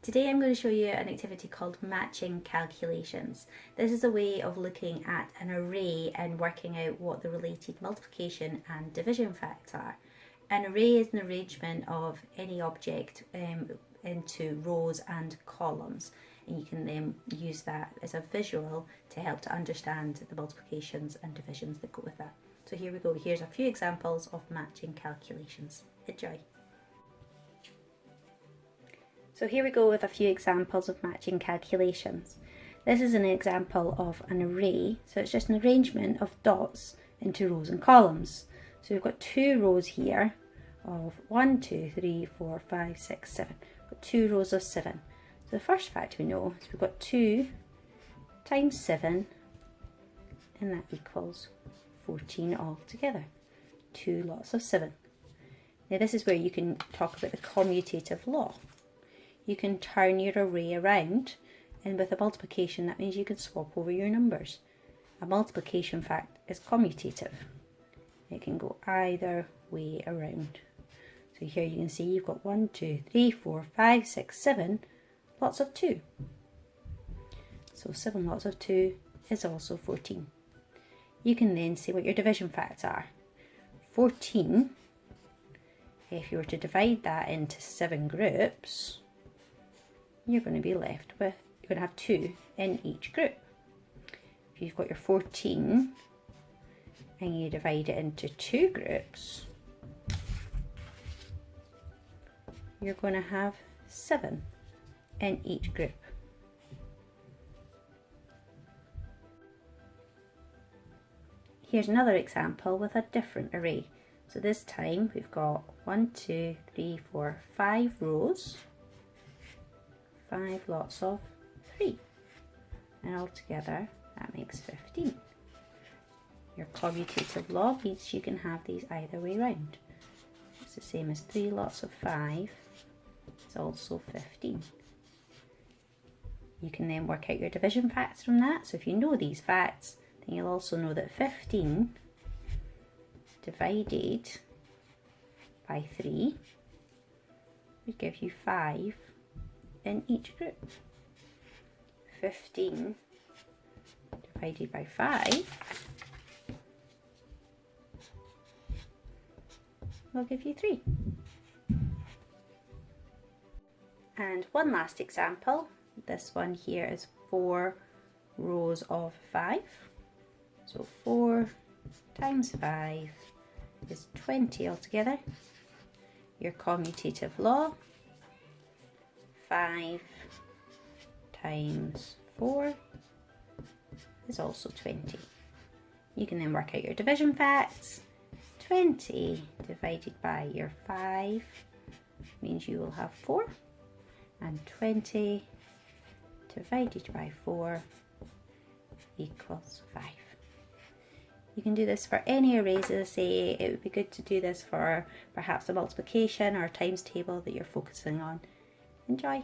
Today I'm going to show you an activity called matching calculations. This is a way of looking at an array and working out what the related multiplication and division facts are. An array is an arrangement of any object into rows and columns, and you can then use that as a visual to help to understand the multiplications and divisions that go with that. So here we go. Here's a few examples of matching calculations. Enjoy. So here we go with a few examples of matching calculations. This is an example of an array, so it's just an arrangement of dots into rows and columns. So we've got two rows here of 1, 2, 3, 4, 5, 6, 7. We've got two rows of 7. So the first fact we know is we've got 2 times 7, and that equals 14 altogether. 2 lots of 7. Now this is where you can talk about the commutative law. You can turn your array around, and with a multiplication that means you can swap over your numbers. A multiplication fact is commutative. It can go either way around. So here you can see you've got 1, 2, 3, 4, 5, 6, 7 lots of 2. So 7 lots of 2 is also 14. You can then see what your division facts are. 14, if you were to divide that into 7 groups, you're going to be left with, you're going to have 2 in each group. If you've got your 14 and you divide it into 2 groups, you're going to have 7 in each group. Here's another example with a different array. So this time we've got 1, 2, 3, 4, 5 rows. 5 lots of 3, and altogether that makes 15. Your commutative law means you can have these either way round. It's the same as 3 lots of 5 is also 15. You can then work out your division facts from that. So if you know these facts, then you'll also know that 15 divided by 3 would give you 5 in each group. 15 divided by 5 will give you 3. And one last example. This one here is 4 rows of 5. So 4 times 5 is 20 altogether. Your commutative law, 5 times 4 is also 20. You can then work out your division facts. 20 divided by your 5 means you will have 4, and 20 divided by 4 equals 5. You can do this for any arrays. As I say, it would be good to do this for perhaps a multiplication or a times table that you're focusing on. Enjoy!